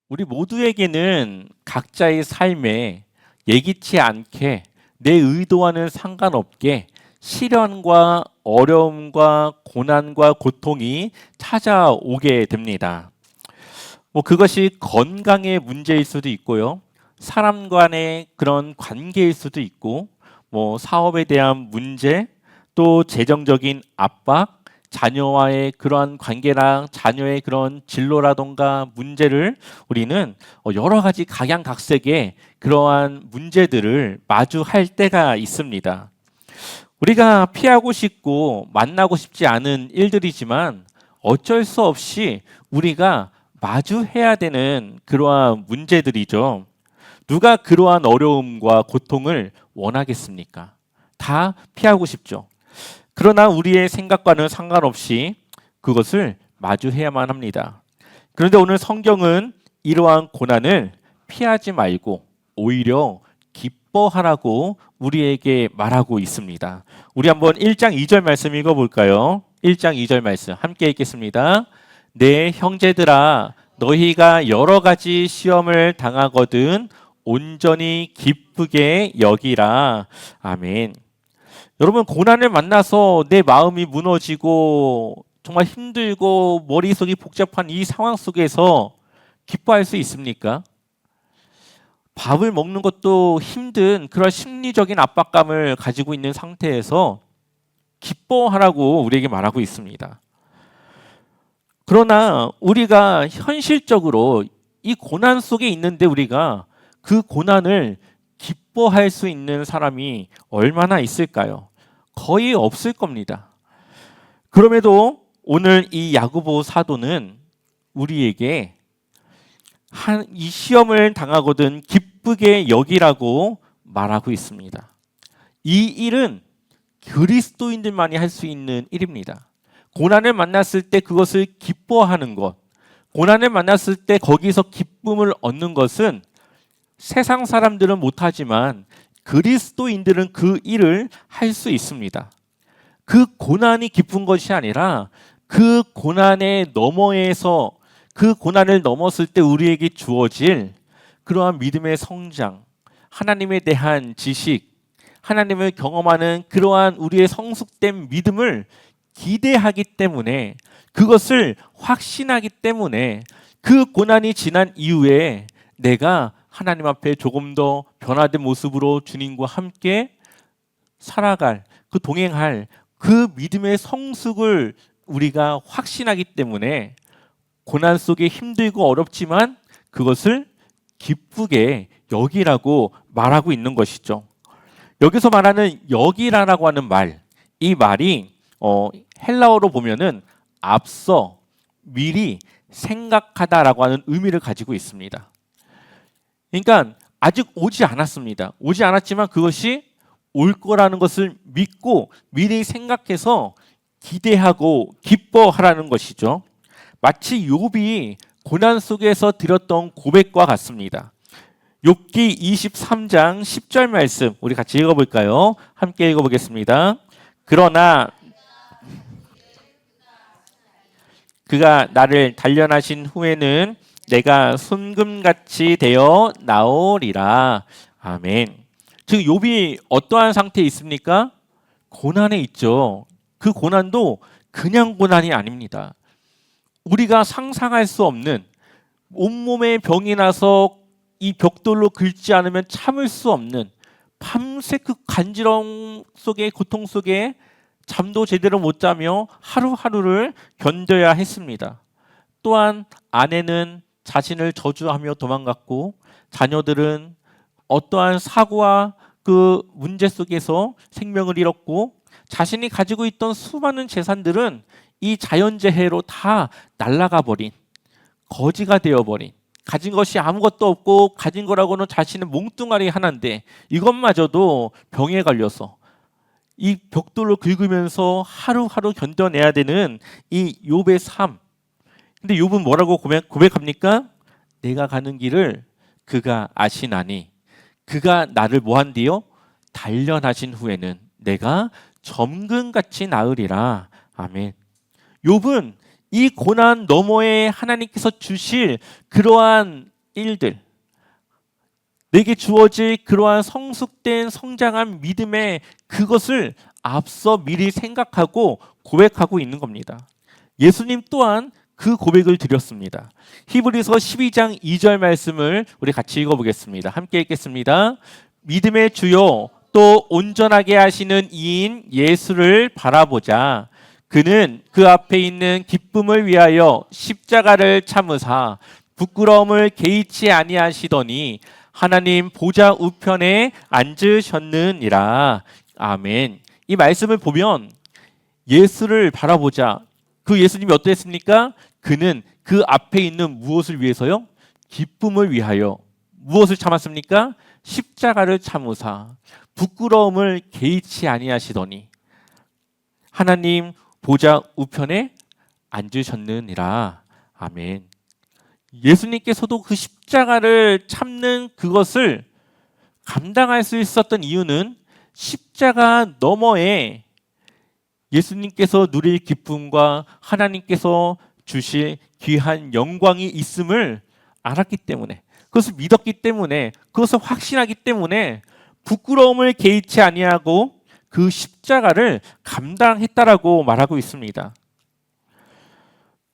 우리 모두에게는 각자의 삶에 예기치 않게 내 의도와는 상관없게 시련과 어려움과 고난과 고통이 찾아오게 됩니다. 그것이 건강의 문제일 수도 있고요. 사람 간의 그런 관계일 수도 있고, 사업에 대한 문제, 또 재정적인 압박, 자녀와의 그러한 관계랑 자녀의 그런 진로라던가 문제를 우리는 여러 가지 각양각색의 그러한 문제들을 마주할 때가 있습니다. 우리가 피하고 싶고 만나고 싶지 않은 일들이지만 어쩔 수 없이 우리가 마주해야 되는 그러한 문제들이죠. 누가 그러한 어려움과 고통을 원하겠습니까? 다 피하고 싶죠. 그러나 우리의 생각과는 상관없이 그것을 마주해야만 합니다. 그런데 오늘 성경은 이러한 고난을 피하지 말고 오히려 기뻐하라고 우리에게 말하고 있습니다. 우리 한번 1장 2절 말씀 읽어볼까요? 1장 2절 말씀 함께 읽겠습니다. 내 형제들아, 너희가 여러 가지 시험을 당하거든 온전히 기쁘게 여기라. 아멘. 여러분, 고난을 만나서 내 마음이 무너지고 정말 힘들고 머릿속이 복잡한 이 상황 속에서 기뻐할 수 있습니까? 밥을 먹는 것도 힘든 그런 심리적인 압박감을 가지고 있는 상태에서 기뻐하라고 우리에게 말하고 있습니다. 그러나 우리가 현실적으로 이 고난 속에 있는데 우리가 그 고난을 기뻐할 수 있는 사람이 얼마나 있을까요? 거의 없을 겁니다. 그럼에도 오늘 이 야고보 사도는 우리에게 이 시험을 당하거든 기쁘게 여기라고 말하고 있습니다. 이 일은 그리스도인들만이 할 수 있는 일입니다. 고난을 만났을 때 그것을 기뻐하는 것, 고난을 만났을 때 거기서 기쁨을 얻는 것은 세상 사람들은 못하지만 그리스도인들은 그 일을 할 수 있습니다. 그 고난이 기쁜 것이 아니라 그 고난의 너머에서 그 고난을 넘었을 때 우리에게 주어질 그러한 믿음의 성장, 하나님에 대한 지식, 하나님을 경험하는 그러한 우리의 성숙된 믿음을 기대하기 때문에, 그것을 확신하기 때문에 그 고난이 지난 이후에 내가 하나님 앞에 조금 더 변화된 모습으로 주님과 함께 살아갈, 그 동행할 그 믿음의 성숙을 우리가 확신하기 때문에 고난 속에 힘들고 어렵지만 그것을 기쁘게 여기라고 말하고 있는 것이죠. 여기서 말하는 여기라라고 하는 말, 이 말이 헬라어로 보면은 앞서, 미리 생각하다라고 하는 의미를 가지고 있습니다. 그러니까 아직 오지 않았습니다. 오지 않았지만 그것이 올 거라는 것을 믿고 미리 생각해서 기대하고 기뻐하라는 것이죠. 마치 욥이 고난 속에서 드렸던 고백과 같습니다. 욥기 23장 10절 말씀 우리 같이 읽어볼까요? 함께 읽어보겠습니다. 그러나 그가 나를 단련하신 후에는 내가 순금같이 되어 나오리라. 아멘. 지금 욥이 어떠한 상태에 있습니까? 고난에 있죠. 그 고난도 그냥 고난이 아닙니다. 우리가 상상할 수 없는, 온몸에 병이 나서 이 벽돌로 긁지 않으면 참을 수 없는 밤새 그 간지러움 속에, 고통 속에 잠도 제대로 못 자며 하루하루를 견뎌야 했습니다. 또한 아내는 자신을 저주하며 도망갔고, 자녀들은 어떠한 사고와 그 문제 속에서 생명을 잃었고, 자신이 가지고 있던 수많은 재산들은 이 자연재해로 다 날아가 버린, 거지가 되어버린, 가진 것이 아무것도 없고 가진 거라고는 자신은 몽뚱아리 하나인데 이것마저도 병에 걸려서 이 벽돌로 긁으면서 하루하루 견뎌내야 되는 이 욥의 삶. 근데 욥은 뭐라고 고백합니까? 내가 가는 길을 그가 아시나니 그가 나를 뭐한디요? 단련하신 후에는 내가 점금같이 나으리라. 아멘. 욥은 이 고난 너머에 하나님께서 주실 그러한 일들, 내게 주어질 그러한 성숙된 성장한 믿음의 그것을 앞서 미리 생각하고 고백하고 있는 겁니다. 예수님 또한 그 고백을 드렸습니다. 히브리서 12장 2절 말씀을 우리 같이 읽어보겠습니다. 함께 읽겠습니다. 믿음의 주요 또 온전하게 하시는 이인 예수를 바라보자. 그는 그 앞에 있는 기쁨을 위하여 십자가를 참으사 부끄러움을 개의치 아니하시더니 하나님 보좌 우편에 앉으셨느니라. 아멘. 이 말씀을 보면 예수를 바라보자. 그 예수님이 어떠했습니까? 그는 그 앞에 있는 무엇을 위해서요? 기쁨을 위하여. 무엇을 참았습니까? 십자가를 참으사 부끄러움을 개의치 아니하시더니 하나님 보좌 우편에 앉으셨느니라. 아멘. 예수님께서도 그 십자가를 참는 그것을 감당할 수 있었던 이유는 십자가 너머에 예수님께서 누릴 기쁨과 하나님께서 주실 귀한 영광이 있음을 알았기 때문에, 그것을 믿었기 때문에, 그것을 확신하기 때문에 부끄러움을 개의치 아니하고 그 십자가를 감당했다라고 말하고 있습니다.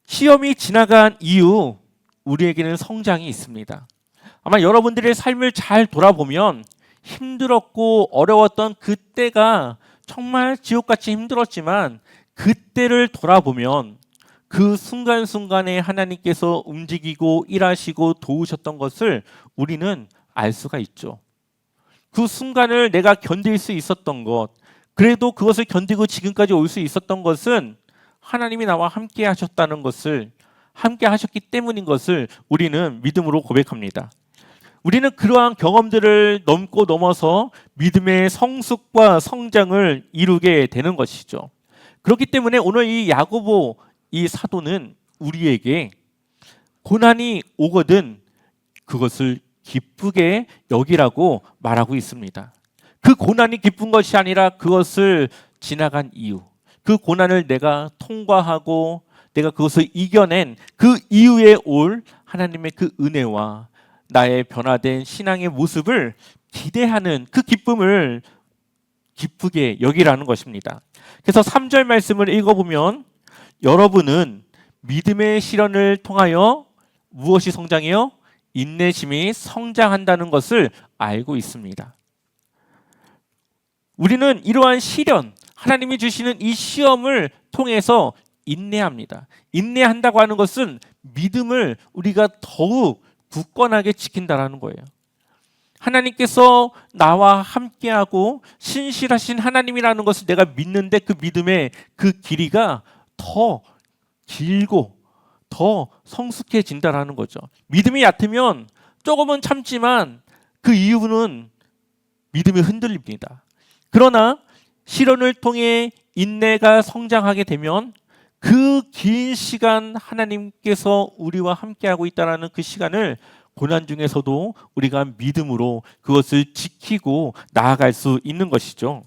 시험이 지나간 이후 우리에게는 성장이 있습니다. 아마 여러분들의 삶을 잘 돌아보면 힘들었고 어려웠던 그때가 정말 지옥같이 힘들었지만 그때를 돌아보면 그 순간순간에 하나님께서 움직이고 일하시고 도우셨던 것을 우리는 알 수가 있죠. 그 순간을 내가 견딜 수 있었던 것, 그래도 그것을 견디고 지금까지 올 수 있었던 것은 하나님이 나와 함께 하셨다는 것을, 함께 하셨기 때문인 것을 우리는 믿음으로 고백합니다. 우리는 그러한 경험들을 넘고 넘어서 믿음의 성숙과 성장을 이루게 되는 것이죠. 그렇기 때문에 오늘 이 야고보 이 사도는 우리에게 고난이 오거든 그것을 기쁘게 여기라고 말하고 있습니다. 그 고난이 기쁜 것이 아니라 그것을 지나간 이유, 그 고난을 내가 통과하고 내가 그것을 이겨낸 그 이후에 올 하나님의 그 은혜와 나의 변화된 신앙의 모습을 기대하는 그 기쁨을 기쁘게 여기라는 것입니다. 그래서 3절 말씀을 읽어보면 여러분은 믿음의 시련을 통하여 무엇이 성장해요? 인내심이 성장한다는 것을 알고 있습니다. 우리는 이러한 시련, 하나님이 주시는 이 시험을 통해서 인내합니다. 인내한다고 하는 것은 믿음을 우리가 더욱 굳건하게 지킨다라는 거예요. 하나님께서 나와 함께하고 신실하신 하나님이라는 것을 내가 믿는데 그 믿음의 그 길이가 더 길고 더 성숙해진다라는 거죠. 믿음이 얕으면 조금은 참지만 그 이유는 믿음이 흔들립니다. 그러나 시련을 통해 인내가 성장하게 되면 그 긴 시간 하나님께서 우리와 함께하고 있다는 그 시간을 고난 중에서도 우리가 믿음으로 그것을 지키고 나아갈 수 있는 것이죠.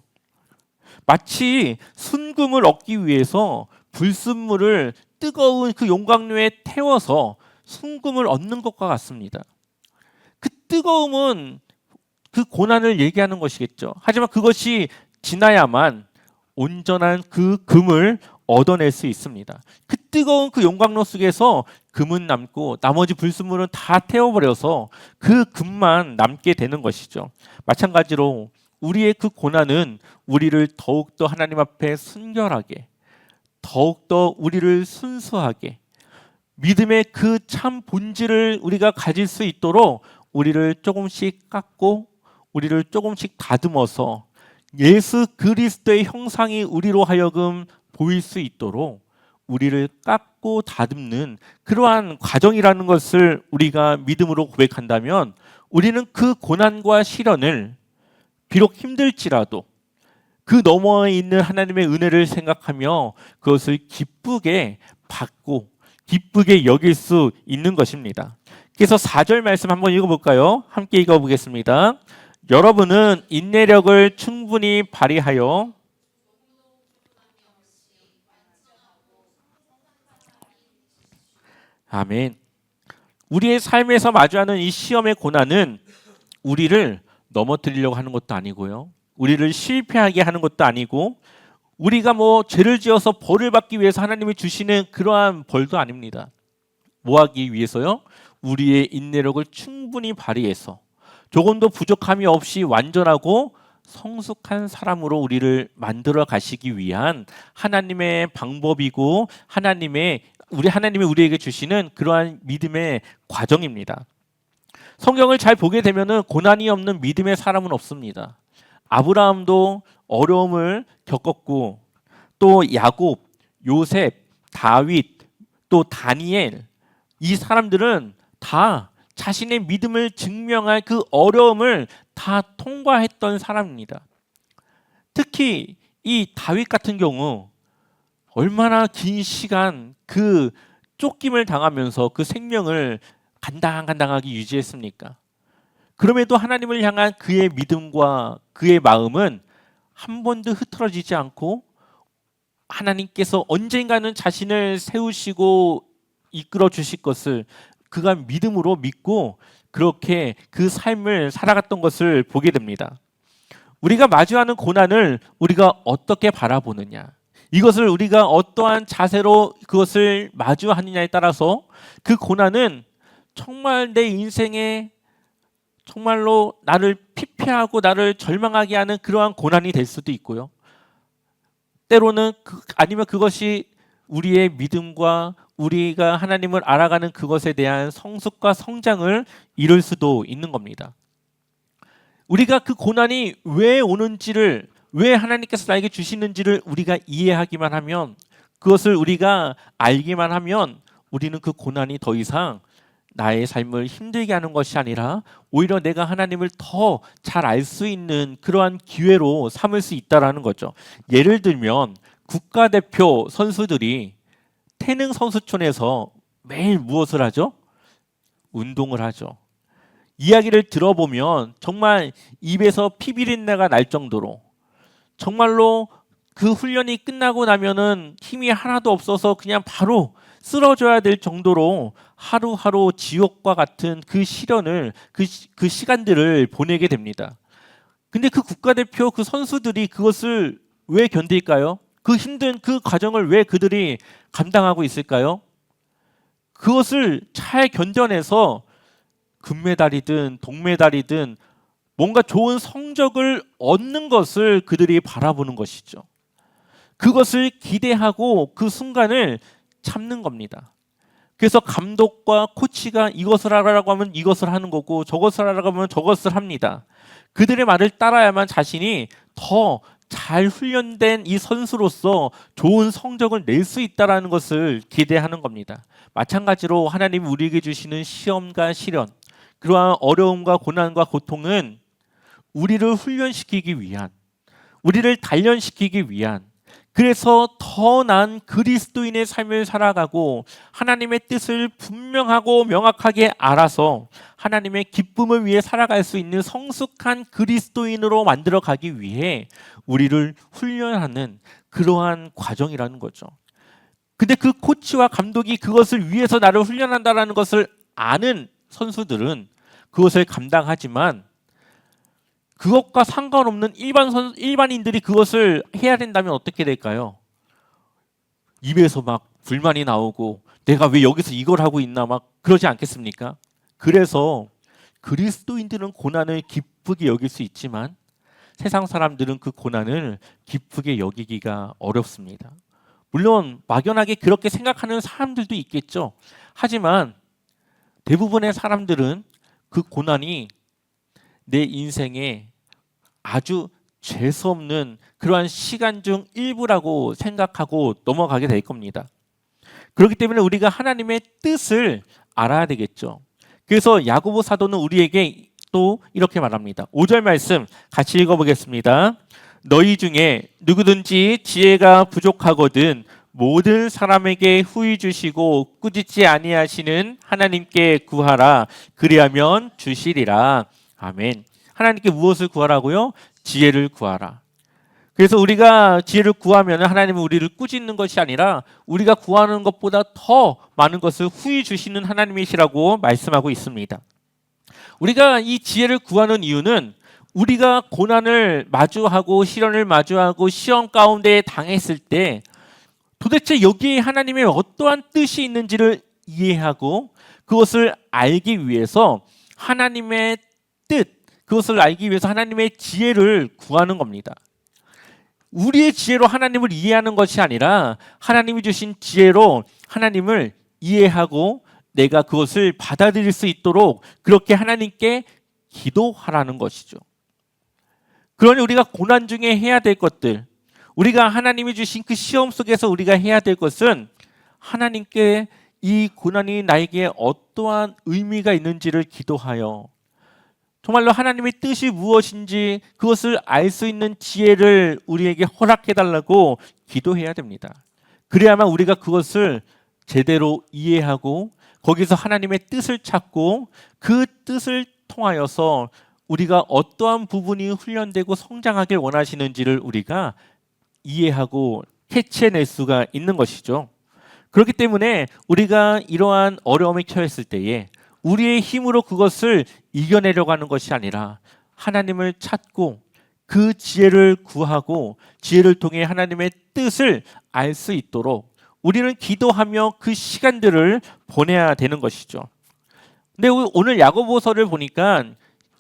마치 순금을 얻기 위해서 불순물을 뜨거운 그 용광로에 태워서 순금을 얻는 것과 같습니다. 그 뜨거움은 그 고난을 얘기하는 것이겠죠. 하지만 그것이 지나야만 온전한 그 금을 얻어낼 수 있습니다. 그 뜨거운 그 용광로 속에서 금은 남고 나머지 불순물은 다 태워버려서 그 금만 남게 되는 것이죠. 마찬가지로 우리의 그 고난은 우리를 더욱더 하나님 앞에 순결하게, 더욱더 우리를 순수하게, 믿음의 그 참 본질을 우리가 가질 수 있도록 우리를 조금씩 깎고 우리를 조금씩 다듬어서 예수 그리스도의 형상이 우리로 하여금 보일 수 있도록 우리를 깎고 다듬는 그러한 과정이라는 것을 우리가 믿음으로 고백한다면 우리는 그 고난과 시련을 비록 힘들지라도 그 너머에 있는 하나님의 은혜를 생각하며 그것을 기쁘게 받고 기쁘게 여길 수 있는 것입니다. 그래서 4절 말씀 한번 읽어볼까요? 함께 읽어보겠습니다. 여러분은 인내력을 충분히 발휘하여 아멘. 우리의 삶에서 마주하는 이 시험의 고난은 우리를 넘어뜨리려고 하는 것도 아니고요. 우리를 실패하게 하는 것도 아니고 우리가 죄를 지어서 벌을 받기 위해서 하나님이 주시는 그러한 벌도 아닙니다. 뭐 하기 위해서요? 우리의 인내력을 충분히 발휘해서 조금도 부족함이 없이 완전하고 성숙한 사람으로 우리를 만들어 가시기 위한 하나님의 방법이고 하나님이 우리에게 주시는 그러한 믿음의 과정입니다. 성경을 잘 보게 되면은 고난이 없는 믿음의 사람은 없습니다. 아브라함도 어려움을 겪었고 또 야곱, 요셉, 다윗, 또 다니엘 이 사람들은 다 자신의 믿음을 증명할 그 어려움을 다 통과했던 사람입니다. 특히 이 다윗 같은 경우 얼마나 긴 시간 그 쫓김을 당하면서 그 생명을 간당간당하게 유지했습니까? 그럼에도 하나님을 향한 그의 믿음과 그의 마음은 한 번도 흐트러지지 않고 하나님께서 언젠가는 자신을 세우시고 이끌어 주실 것을 그가 믿음으로 믿고 그렇게 그 삶을 살아갔던 것을 보게 됩니다. 우리가 마주하는 고난을 우리가 어떻게 바라보느냐, 이것을 우리가 어떠한 자세로 그것을 마주하느냐에 따라서 그 고난은 정말 내 인생에 정말로 나를 피폐하고 나를 절망하게 하는 그러한 고난이 될 수도 있고요. 때로는 아니면 그것이 우리의 믿음과 우리가 하나님을 알아가는 그것에 대한 성숙과 성장을 이룰 수도 있는 겁니다. 우리가 그 고난이 왜 오는지를, 왜 하나님께서 나에게 주시는지를 우리가 이해하기만 하면, 그것을 우리가 알기만 하면 우리는 그 고난이 더 이상 나의 삶을 힘들게 하는 것이 아니라 오히려 내가 하나님을 더 잘 알 수 있는 그러한 기회로 삼을 수 있다는 거죠. 예를 들면 국가대표 선수들이 태릉 선수촌에서 매일 무엇을 하죠? 운동을 하죠. 이야기를 들어보면 정말 입에서 피비린내가 날 정도로, 정말로 그 훈련이 끝나고 나면은 힘이 하나도 없어서 그냥 바로 쓰러져야 될 정도로 하루하루 지옥과 같은 그 시련을, 그 시간들을 보내게 됩니다. 근데 그 국가대표 그 선수들이 그것을 왜 견딜까요? 그 힘든 그 과정을 왜 그들이 감당하고 있을까요? 그것을 잘 견뎌내서 금메달이든 동메달이든 뭔가 좋은 성적을 얻는 것을 그들이 바라보는 것이죠. 그것을 기대하고 그 순간을 참는 겁니다. 그래서 감독과 코치가 이것을 하라고 하면 이것을 하는 거고 저것을 하라고 하면 저것을 합니다. 그들의 말을 따라야만 자신이 더 잘 훈련된 이 선수로서 좋은 성적을 낼 수 있다는 것을 기대하는 겁니다. 마찬가지로 하나님이 우리에게 주시는 시험과 시련, 그러한 어려움과 고난과 고통은 우리를 훈련시키기 위한, 우리를 단련시키기 위한, 그래서 더 나은 그리스도인의 삶을 살아가고 하나님의 뜻을 분명하고 명확하게 알아서 하나님의 기쁨을 위해 살아갈 수 있는 성숙한 그리스도인으로 만들어가기 위해 우리를 훈련하는 그러한 과정이라는 거죠. 근데 그 코치와 감독이 그것을 위해서 나를 훈련한다는 것을 아는 선수들은 그것을 감당하지만, 그것과 상관없는 일반인들이 그것을 해야 된다면 어떻게 될까요? 입에서 막 불만이 나오고 내가 왜 여기서 이걸 하고 있나 막 그러지 않겠습니까? 그래서 그리스도인들은 고난을 기쁘게 여길 수 있지만 세상 사람들은 그 고난을 기쁘게 여기기가 어렵습니다. 물론 막연하게 그렇게 생각하는 사람들도 있겠죠. 하지만 대부분의 사람들은 그 고난이 내 인생에 아주 재수없는 그러한 시간 중 일부라고 생각하고 넘어가게 될 겁니다. 그렇기 때문에 우리가 하나님의 뜻을 알아야 되겠죠. 그래서 야고보 사도는 우리에게 또 이렇게 말합니다. 5절 말씀 같이 읽어보겠습니다. 너희 중에 누구든지 지혜가 부족하거든 모든 사람에게 후히 주시고 꾸짖지 아니하시는 하나님께 구하라. 그리하면 주시리라. 아멘. 하나님께 무엇을 구하라고요? 지혜를 구하라. 그래서 우리가 지혜를 구하면 하나님은 우리를 꾸짖는 것이 아니라 우리가 구하는 것보다 더 많은 것을 후히 주시는 하나님이시라고 말씀하고 있습니다. 우리가 이 지혜를 구하는 이유는 우리가 고난을 마주하고 시련을 마주하고 시험 가운데 당했을 때 도대체 여기에 하나님의 어떠한 뜻이 있는지를 이해하고 그것을 알기 위해서 하나님의 뜻, 그것을 알기 위해서 하나님의 지혜를 구하는 겁니다. 우리의 지혜로 하나님을 이해하는 것이 아니라 하나님이 주신 지혜로 하나님을 이해하고 내가 그것을 받아들일 수 있도록 그렇게 하나님께 기도하라는 것이죠. 그러니 우리가 고난 중에 해야 될 것들, 우리가 하나님이 주신 그 시험 속에서 우리가 해야 될 것은 하나님께 이 고난이 나에게 어떠한 의미가 있는지를 기도하여 정말로 하나님의 뜻이 무엇인지 그것을 알 수 있는 지혜를 우리에게 허락해달라고 기도해야 됩니다. 그래야만 우리가 그것을 제대로 이해하고 거기서 하나님의 뜻을 찾고 그 뜻을 통하여서 우리가 어떠한 부분이 훈련되고 성장하길 원하시는지를 우리가 이해하고 캐치해낼 수가 있는 것이죠. 그렇기 때문에 우리가 이러한 어려움에 처했을 때에 우리의 힘으로 그것을 이겨내려고 하는 것이 아니라 하나님을 찾고 그 지혜를 구하고 지혜를 통해 하나님의 뜻을 알 수 있도록 우리는 기도하며 그 시간들을 보내야 되는 것이죠. 근데 오늘 야고보서를 보니까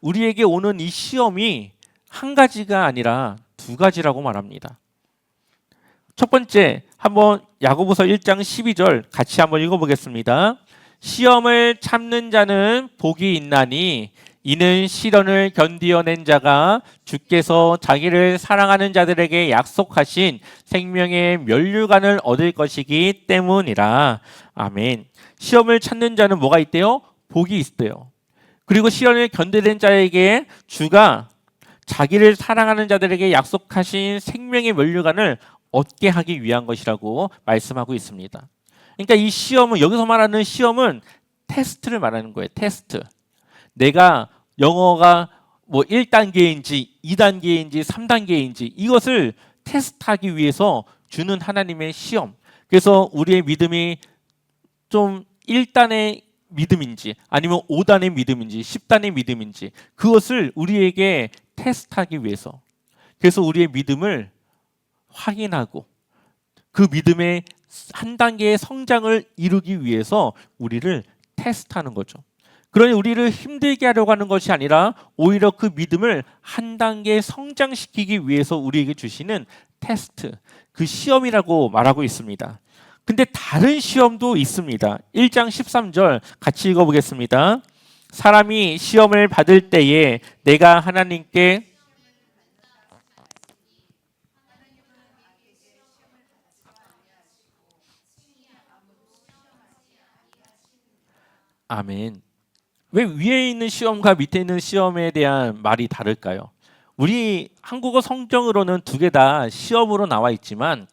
우리에게 오는 이 시험이 한 가지가 아니라 두 가지라고 말합니다. 첫 번째, 한번 야고보서 1장 12절 같이 한번 읽어보겠습니다. 시험을 참는 자는 복이 있나니 이는 시련을 견디어낸 자가 주께서 자기를 사랑하는 자들에게 약속하신 생명의 면류관을 얻을 것이기 때문이라. 아멘. 시험을 참는 자는 뭐가 있대요? 복이 있대요. 그리고 시련을 견디는 자에게 주가 자기를 사랑하는 자들에게 약속하신 생명의 면류관을 얻게 하기 위한 것이라고 말씀하고 있습니다. 그러니까 이 시험은, 여기서 말하는 시험은 테스트를 말하는 거예요. 테스트. 내가 영어가 뭐 1단계인지 2단계인지 3단계인지 이것을 테스트하기 위해서 주는 하나님의 시험. 그래서 우리의 믿음이 좀 1단의 믿음인지 아니면 5단의 믿음인지 10단의 믿음인지 그것을 우리에게 테스트하기 위해서, 그래서 우리의 믿음을 확인하고 그 믿음의 한 단계의 성장을 이루기 위해서 우리를 테스트하는 거죠. 그러니 우리를 힘들게 하려고 하는 것이 아니라 오히려 그 믿음을 한 단계 성장시키기 위해서 우리에게 주시는 테스트, 그 시험이라고 말하고 있습니다. 근데 다른 시험도 있습니다. 1장 13절 같이 읽어보겠습니다. 사람이 시험을 받을 때에 내가 하나님께 아멘. 왜 위에 있는 시험과 밑에 있는 시험에 대한 말이 다를까요? 우리 한국어 성경으로는 두 개 다 시험으로 나와 있지만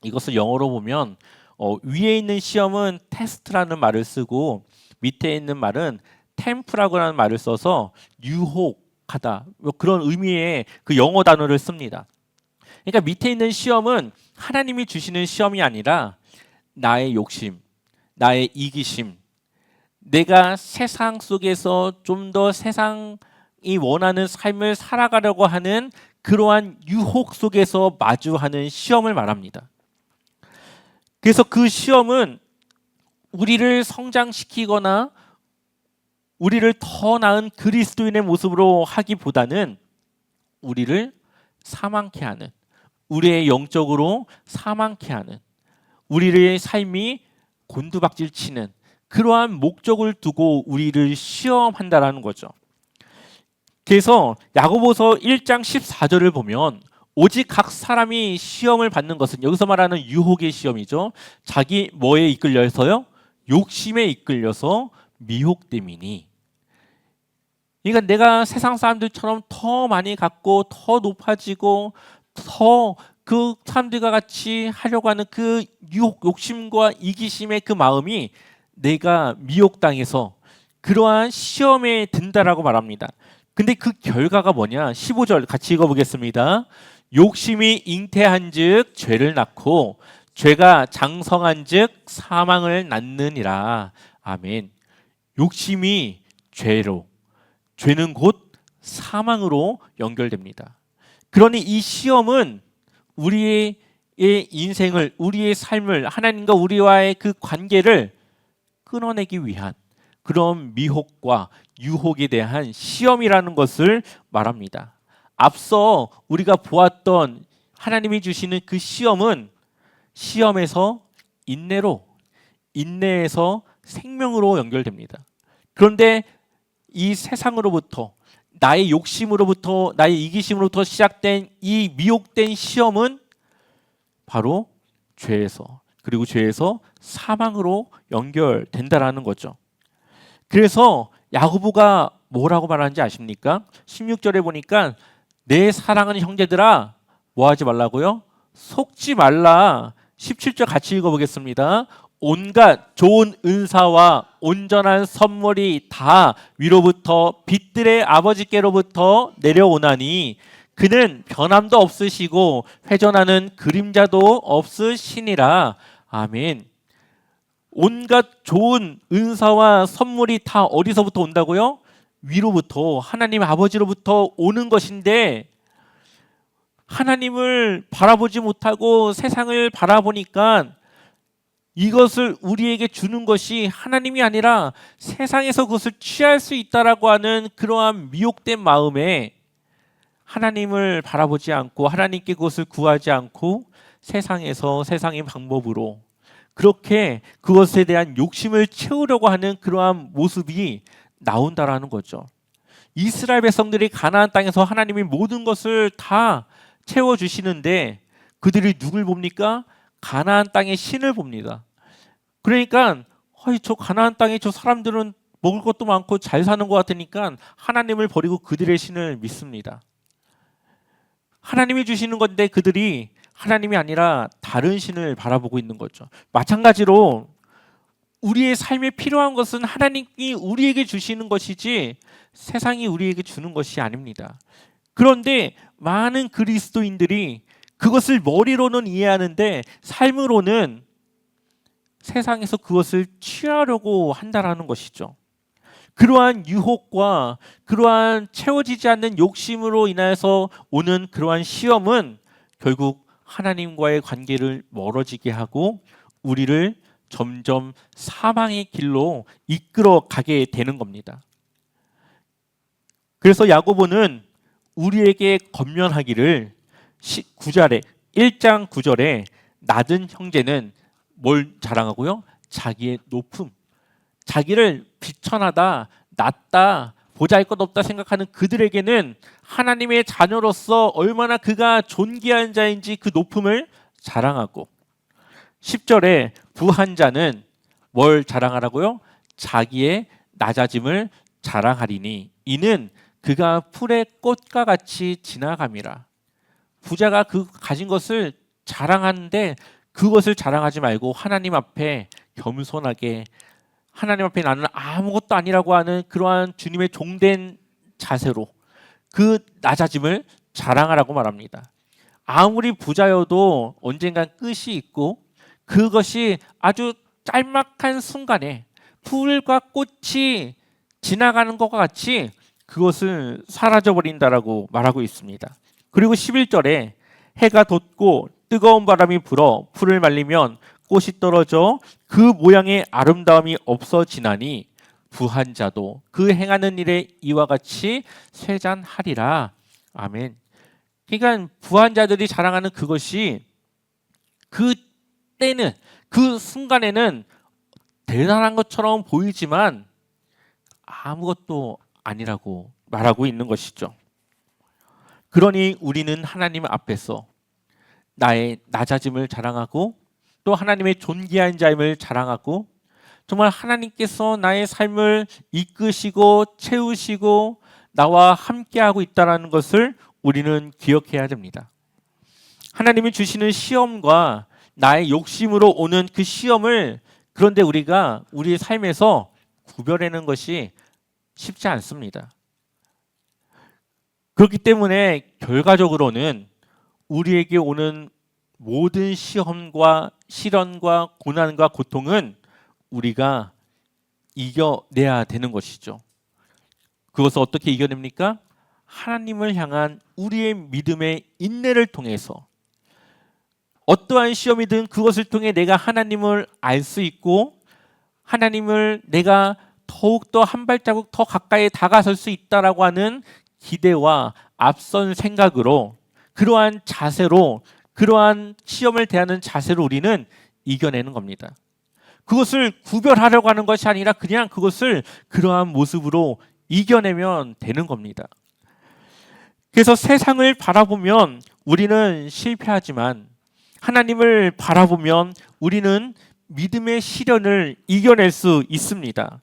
이것을 영어로 보면 위에 있는 시험은 테스트라는 말을 쓰고 밑에 있는 말은 템프라고 하는 말을 써서 유혹하다, 뭐 그런 의미의 그 영어 단어를 씁니다. 그러니까 밑에 있는 시험은 하나님이 주시는 시험이 아니라 나의 욕심, 나의 이기심, 내가 세상 속에서 좀 더 세상이 원하는 삶을 살아가려고 하는 그러한 유혹 속에서 마주하는 시험을 말합니다. 그래서 그 시험은 우리를 성장시키거나 우리를 더 나은 그리스도인의 모습으로 하기보다는 우리를 사망케 하는, 우리의 영적으로 사망케 하는, 우리의 삶이 곤두박질 치는 그러한 목적을 두고 우리를 시험한다라는 거죠. 그래서 야고보서 1장 14절을 보면 오직 각 사람이 시험을 받는 것은, 여기서 말하는 유혹의 시험이죠. 자기 뭐에 이끌려서요? 욕심에 이끌려서 미혹됨이니. 그러니까 내가 세상 사람들처럼 더 많이 갖고 더 높아지고 더 그 사람들과 같이 하려고 하는 그 유혹, 욕심과 이기심의 그 마음이 내가 미혹당해서 그러한 시험에 든다라고 말합니다. 근데 그 결과가 뭐냐? 15절 같이 읽어보겠습니다. 욕심이 잉태한즉 죄를 낳고 죄가 장성한즉 사망을 낳느니라. 아멘. 욕심이 죄로, 죄는 곧 사망으로 연결됩니다. 그러니 이 시험은 우리의 인생을, 우리의 삶을, 하나님과 우리와의 그 관계를 끊어내기 위한 그런 미혹과 유혹에 대한 시험이라는 것을 말합니다. 앞서 우리가 보았던 하나님이 주시는 그 시험은 시험에서 인내로, 인내에서 생명으로 연결됩니다. 그런데 이 세상으로부터, 나의 욕심으로부터, 나의 이기심으로부터 시작된 이 미혹된 시험은 바로 죄에서, 그리고 죄에서 사망으로 연결된다라는 거죠. 그래서 야고보가 뭐라고 말하는지 아십니까? 16절에 보니까 내 사랑하는 형제들아, 뭐 하지 말라고요? 속지 말라. 17절 같이 읽어보겠습니다. 온갖 좋은 은사와 온전한 선물이 다 위로부터 빛들의 아버지께로부터 내려오나니 그는 변함도 없으시고 회전하는 그림자도 없으시니라. 아멘. 온갖 좋은 은사와 선물이 다 어디서부터 온다고요? 위로부터, 하나님 아버지로부터 오는 것인데, 하나님을 바라보지 못하고 세상을 바라보니까 이것을 우리에게 주는 것이 하나님이 아니라 세상에서 그것을 취할 수 있다라고 하는 그러한 미혹된 마음에 하나님을 바라보지 않고 하나님께 그것을 구하지 않고 세상에서 세상의 방법으로 그렇게 그것에 대한 욕심을 채우려고 하는 그러한 모습이 나온다라는 거죠. 이스라엘 백성들이 가나안 땅에서 하나님이 모든 것을 다 채워주시는데 그들이 누굴 봅니까? 가나안 땅의 신을 봅니다. 그러니까 저 가나안 땅에 저 사람들은 먹을 것도 많고 잘 사는 것 같으니까 하나님을 버리고 그들의 신을 믿습니다. 하나님이 주시는 건데 그들이 하나님이 아니라 다른 신을 바라보고 있는 거죠. 마찬가지로 우리의 삶에 필요한 것은 하나님이 우리에게 주시는 것이지 세상이 우리에게 주는 것이 아닙니다. 그런데 많은 그리스도인들이 그것을 머리로는 이해하는데 삶으로는 세상에서 그것을 취하려고 한다라는 것이죠. 그러한 유혹과 그러한 채워지지 않는 욕심으로 인해서 오는 그러한 시험은 결국 하나님과의 관계를 멀어지게 하고 우리를 점점 사망의 길로 이끌어 가게 되는 겁니다. 그래서 야고보는 우리에게 권면하기를 9절에 1장 9절에 낮은 형제는 뭘 자랑하고요? 자기의 높음, 자기를 비천하다, 낮다, 보잘것없다 생각하는 그들에게는 하나님의 자녀로서 얼마나 그가 존귀한 자인지 그 높음을 자랑하고 10절에 부한 자는 뭘 자랑하라고요? 자기의 낮아짐을 자랑하리니 이는 그가 풀의 꽃과 같이 지나감이라. 부자가 그 가진 것을 자랑하는데 그것을 자랑하지 말고 하나님 앞에 겸손하게 하나님 앞에 나는 아무것도 아니라고 하는 그러한 주님의 종된 자세로 그 낮아짐을 자랑하라고 말합니다. 아무리 부자여도 언젠간 끝이 있고 그것이 아주 짤막한 순간에 풀과 꽃이 지나가는 것과 같이 그것을 사라져버린다라고 말하고 있습니다. 그리고 11절에 해가 돋고 뜨거운 바람이 불어 풀을 말리면 꽃이 떨어져 그 모양의 아름다움이 없어지나니 부한 자도 그 행하는 일에 이와 같이 쇠잔하리라. 아멘. 그러니까 부한 자들이 자랑하는 그것이 그 때는 그 순간에는 대단한 것처럼 보이지만 아무것도 아니라고 말하고 있는 것이죠. 그러니 우리는 하나님 앞에서 나의 낮아짐을 자랑하고 또 하나님의 존귀한 자임을 자랑하고 정말 하나님께서 나의 삶을 이끄시고 채우시고 나와 함께하고 있다는 것을 우리는 기억해야 됩니다. 하나님이 주시는 시험과 나의 욕심으로 오는 그 시험을 그런데 우리가 우리의 삶에서 구별하는 것이 쉽지 않습니다. 그렇기 때문에 결과적으로는 우리에게 오는 모든 시험과 시련과 고난과 고통은 우리가 이겨내야 되는 것이죠. 그것을 어떻게 이겨냅니까? 하나님을 향한 우리의 믿음의 인내를 통해서, 어떠한 시험이든 그것을 통해 내가 하나님을 알 수 있고 하나님을 내가 더욱더 한 발자국 더 가까이 다가설 수 있다라고 하는 기대와 앞선 생각으로, 그러한 자세로, 그러한 시험을 대하는 자세로 우리는 이겨내는 겁니다. 그것을 구별하려고 하는 것이 아니라 그냥 그것을 그러한 모습으로 이겨내면 되는 겁니다. 그래서 세상을 바라보면 우리는 실패하지만 하나님을 바라보면 우리는 믿음의 시련을 이겨낼 수 있습니다.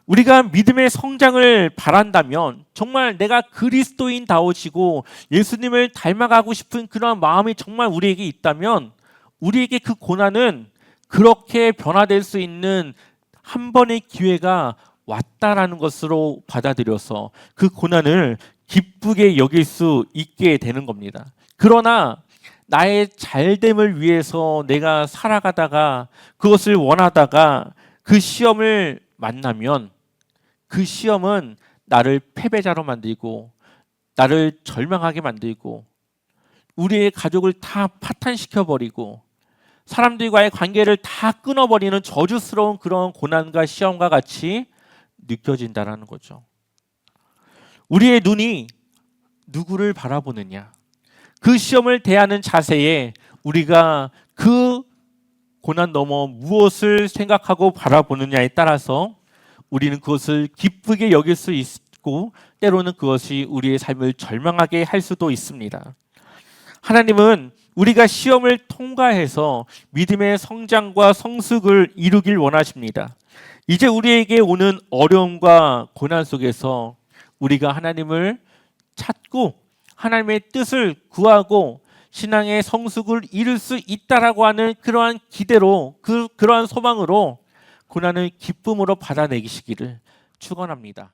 우리가 믿음의 성장을 바란다면, 정말 내가 그리스도인다워지고 예수님을 닮아가고 싶은 그런 마음이 정말 우리에게 있다면, 우리에게 그 고난은 그렇게 변화될 수 있는 한 번의 기회가 왔다라는 것으로 받아들여서 그 고난을 기쁘게 여길 수 있게 되는 겁니다. 그러나 나의 잘됨을 위해서 내가 살아가다가 그것을 원하다가 그 시험을 만나면 그 시험은 나를 패배자로 만들고 나를 절망하게 만들고 우리의 가족을 다 파탄시켜버리고 사람들과의 관계를 다 끊어버리는 저주스러운 그런 고난과 시험과 같이 느껴진다는 거죠. 우리의 눈이 누구를 바라보느냐, 그 시험을 대하는 자세에 우리가 그 고난 넘어 무엇을 생각하고 바라보느냐에 따라서 우리는 그것을 기쁘게 여길 수 있고 때로는 그것이 우리의 삶을 절망하게 할 수도 있습니다. 하나님은 우리가 시험을 통과해서 믿음의 성장과 성숙을 이루길 원하십니다. 이제 우리에게 오는 어려움과 고난 속에서 우리가 하나님을 찾고 하나님의 뜻을 구하고 신앙의 성숙을 이룰 수 있다라고 하는 그러한 기대로, 그러한 소망으로 고난을 기쁨으로 받아내시기를 축원합니다.